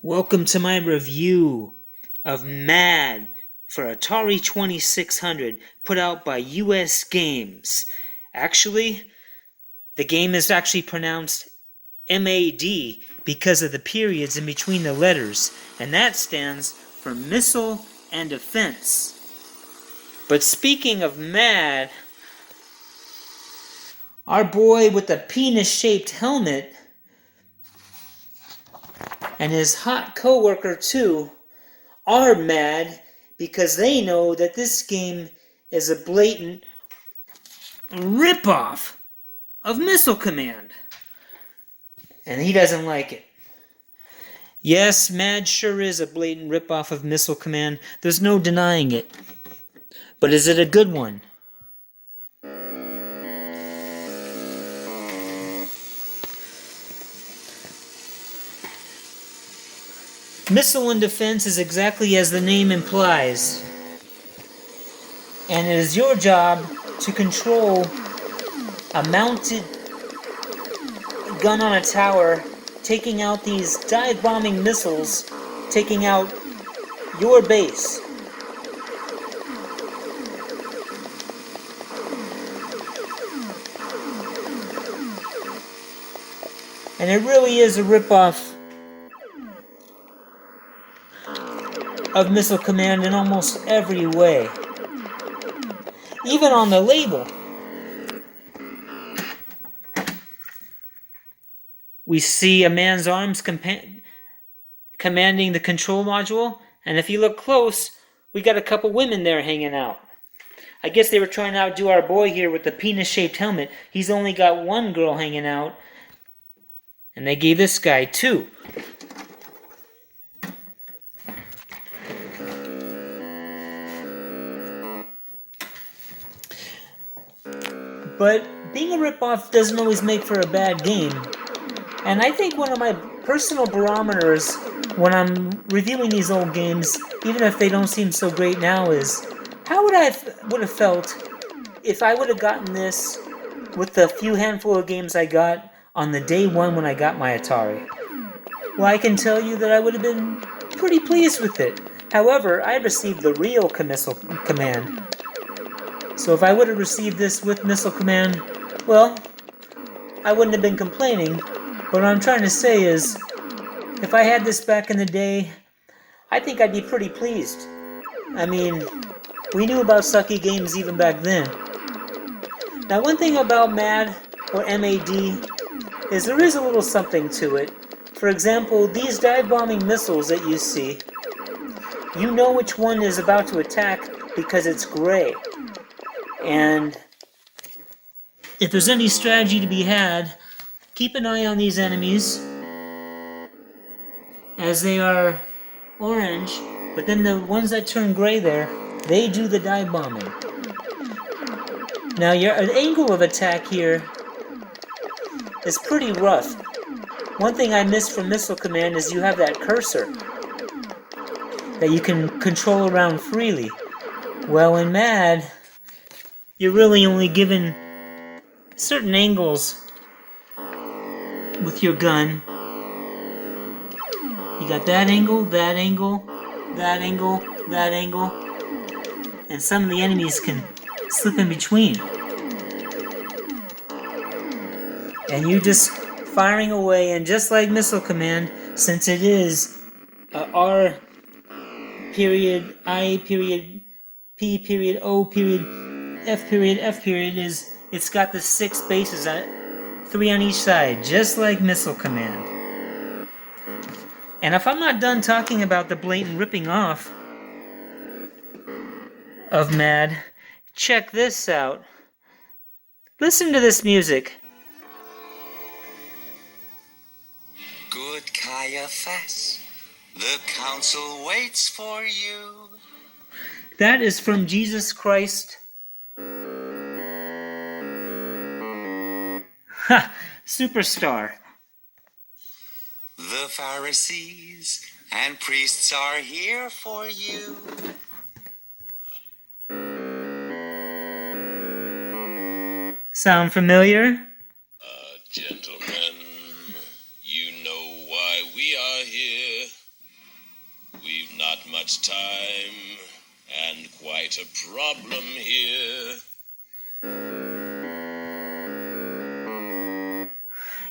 Welcome to my review of M.A.D. for Atari 2600, put out by US Games. Actually, the game is actually pronounced M.A.D. because of the periods in between the letters, and that stands for Missile and Defense. But speaking of M.A.D., our boy with the penis-shaped helmet and his hot co-worker too are mad because they know that this game is a blatant rip-off of Missile Command. And he doesn't like it. Yes, M.A.D. sure is a blatant rip-off of Missile Command. There's no denying it. But is it a good one? Missile and Defense is exactly as the name implies. And it is your job to control a mounted gun on a tower, taking out these dive-bombing missiles, taking out your base. And it really is a rip-off of Missile Command in almost every way. Even on the label, we see a man's arms commanding the control module, and if you look close, we got a couple women there hanging out. I guess they were trying to outdo our boy here with the penis-shaped helmet. He's only got one girl hanging out, and they gave this guy two. But being a ripoff doesn't always make for a bad game. And I think one of my personal barometers when I'm reviewing these old games, even if they don't seem so great now, is how would I would have felt if I would have gotten this with the few handful of games I got on the day one when I got my Atari. Well, I can tell you that I would have been pretty pleased with it. However, I received the real Missile Command. So if I would have received this with Missile Command, well, I wouldn't have been complaining. But what I'm trying to say is, if I had this back in the day, I think I'd be pretty pleased. I mean, we knew about sucky games even back then. Now, one thing about M.A.D. or M.A.D. is there is a little something to it. For example, these dive-bombing missiles that you see, you know which one is about to attack because it's gray. And if there's any strategy to be had, keep an eye on these enemies as they are orange, but then the ones that turn gray there, they do the dive bombing. Now your angle of attack here is pretty rough. One thing I missed from Missile Command is you have that cursor that you can control around freely. Well, in M.A.D., you're really only given certain angles with your gun. You got that angle, that angle, that angle, that angle, and some of the enemies can slip in between. And you just firing away, and just like Missile Command, since it is R period, I period, P period, O period, F period, F period, it's got the 6 bases on it, 3 on each side, just like Missile Command. And if I'm not done talking about the blatant ripping off of M.A.D., check this out. Listen to this music. Good Caiaphas, the council waits for you. That is from Jesus Christ. Ha! Superstar. The Pharisees and priests are here for you. Sound familiar? Gentlemen, you know why we are here. much time and quite a problem here.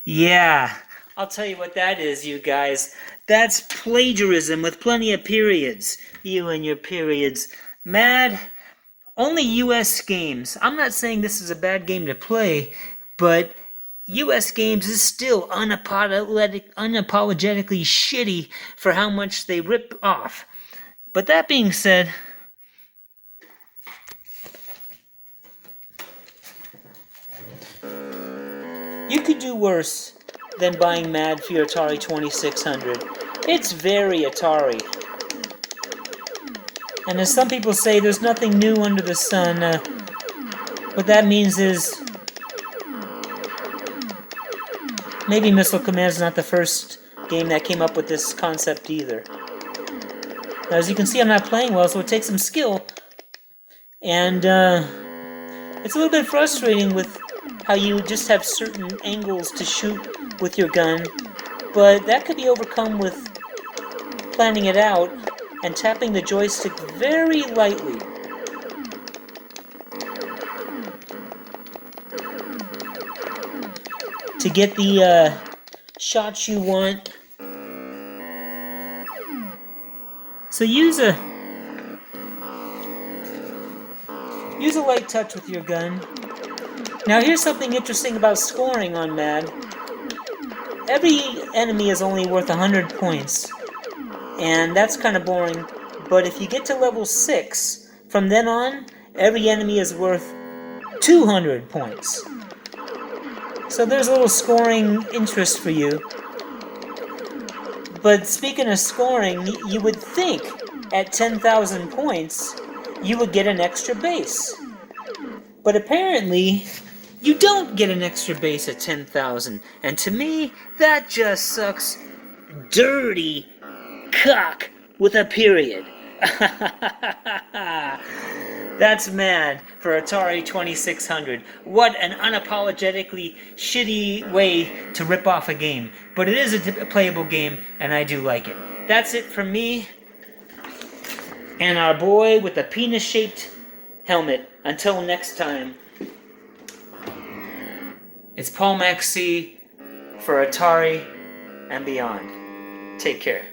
Yeah, I'll tell you what that is, you guys. That's plagiarism with plenty of periods. You and your periods. Mad, only US games. I'm not saying this is a bad game to play, but US games is still unapologetically shitty for how much they rip off. But that being said, you could do worse than buying M.A.D for your Atari 2600. It's very Atari. And as some people say, there's nothing new under the sun. What that means is maybe Missile Command is not the first game that came up with this concept either. Now, as you can see, I'm not playing well, so it takes some skill. And it's a little bit frustrating with how you just have certain angles to shoot with your gun, but that could be overcome with planning it out and tapping the joystick very lightly. To get the shots you want. So use a light touch with your gun. Now here's something interesting about scoring on M.A.D. Every enemy is only worth 100 points, and that's kind of boring, but if you get to level 6, from then on, every enemy is worth 200 points. So there's a little scoring interest for you. But speaking of scoring, you would think at 10,000 points, you would get an extra base. But apparently, you don't get an extra base at 10,000. And to me, that just sucks dirty cock with a period. That's M.A.D for Atari 2600. What an unapologetically shitty way to rip off a game. But it is a playable game, and I do like it. That's it from me and our boy with the penis-shaped helmet. Until next time, it's Paul Maxey for Atari and beyond. Take care.